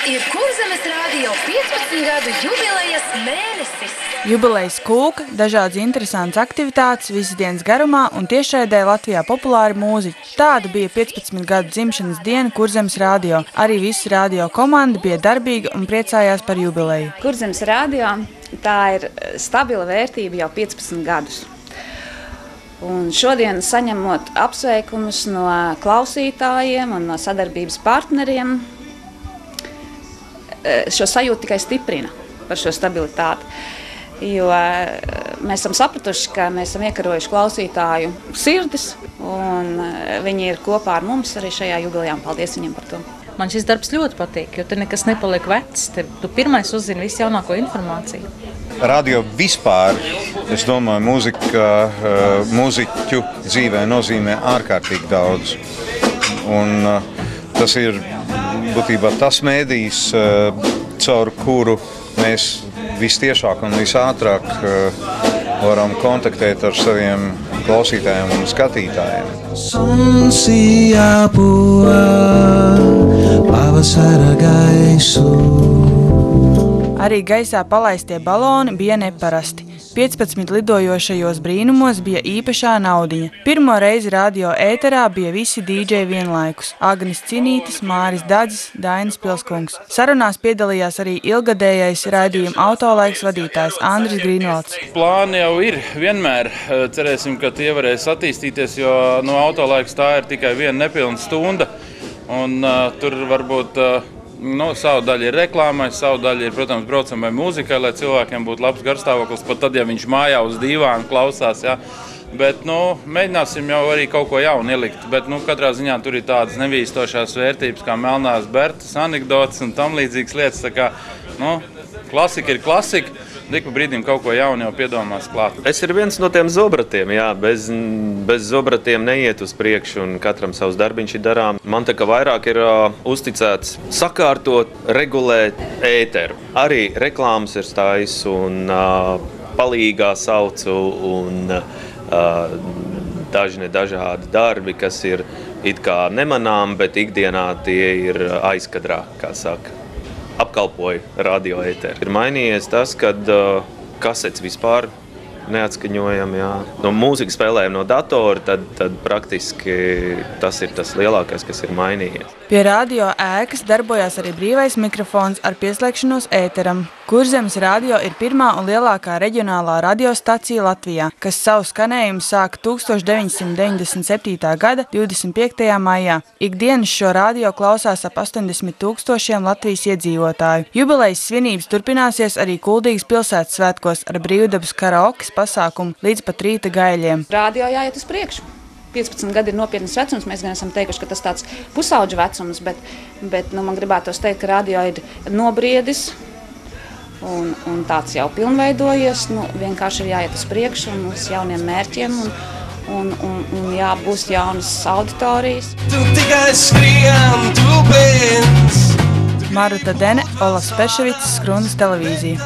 ir Kurzemes radio 15 gadu jubilejas mēnesis. Jubilejas kūka, dažādas interesantas aktivitātes, visas dienas garumā un tiešraidē Latvijā populāri mūziķi. Tāda bija 15 gadu dzimšanas diena Kurzemes radio. Arī visa radio komanda bija darbīga un priecājās par jubileju. Kurzemes radio tā ir stabila vērtība jau 15 gadus. Un šodien saņemot apsveikumus no klausītājiem un no sadarbības partneriem, šo sajūtu tikai stiprina par šo stabilitāti. Jo mēs esam sapratuši, ka mēs esam iekarojuši klausītāju sirdis, un viņi ir kopā ar mums arī šajā jubilejā. Paldies viņiem par to. Man šis darbs ļoti patīk, jo te nekas nepaliek vecs. Tu pirmais uzzini visu jaunāko informāciju. Radio vispār, es domāju, mūziķu dzīvē nozīmē ārkārtīgi daudz. Un tas ir būtībā tas mēdījis, caur kuru mēs vistiešāk un visātrāk varam kontaktēt ar saviem klausītājiem un skatītājiem. Pavasara gaisu. Arī gaisā palaistie baloni bija neparasti. 15 lidojošajos brīnumos bija īpašā naudiņa. Pirmo reizi radio ēterā bija visi dīdžeji vienlaikus. Agnis Cinītis, Māris Dadzis, Dainis Pilskungs. Sarunās piedalījās arī ilgadējais raidījuma autolaiks vadītājs Andris Grīnvalds. Plāni jau ir vienmēr. Cerēsim, ka tie varēs attīstīties, jo no autolaiks tā ir tikai viena nepilna stunda. Un tur varbūt savu daļu ir reklāmai, savu daļu ir, protams, braucamai mūzikai, lai cilvēkiem būtu labs garstāvoklis, pat tad, ja viņš mājā uz dīvāna klausās. Ja. Bet mēģināsim jau arī kaut ko jaunu ielikt. Bet katrā ziņā tur ir tādas nevīstošās vērtības kā melnās Bertas anekdotes un tam līdzīgas lietas. Tā kā, klasika ir klasika. Dik pa brīdim kaut ko jaunu jau piedomās klāt. Es ir viens no tiem zobratiem, jā. Bez zobratiem neiet uz priekšu un katram savs darbiņš ir darām. Man tā kā vairāk ir uzticēts sakārtot, regulēt ēteru. Arī reklāmas ir stājis un palīgā saucu un dažādi darbi, kas ir it kā nemanām, bet ikdienā tie ir aizkadrā, kā saka. Apkalpoju radio ēteru. Ir mainījies tas, kad kasetes vispār neatskaņojam. Jā. No mūzikas spēlējam no datora, tad praktiski tas ir tas lielākais, kas ir mainījies. Pie radio ēkas darbojās arī brīvais mikrofons ar pieslēgšanos ēteram. Kurzemes radio ir pirmā un lielākā reģionālā radiostacija Latvijā, kas savu skanējumu sāka 1997. gada 25. maijā. Ikdienas šo radio klausās ap 80 000 Latvijas iedzīvotāju. Jubilejas svinības turpināsies arī Kuldīgas pilsētas svētkos ar brīvdabas karaokes pasākumu līdz pat rīta gaiļiem. Radio jāiet uz priekšu. 15 gadi ir nopietnas vecums. Mēs gan esam teikuši, ka tas tāds pusauģu vecums, bet man gribētos teikt, ka radio ir nobriedis un tāds jau pilnveidojies. Vienkārši ir jāiet uz priekšu un uz jauniem mērķiem un jābūs jaunas auditorijas. Maruta Dene, Olafs Perševics, Skrundas televīzija.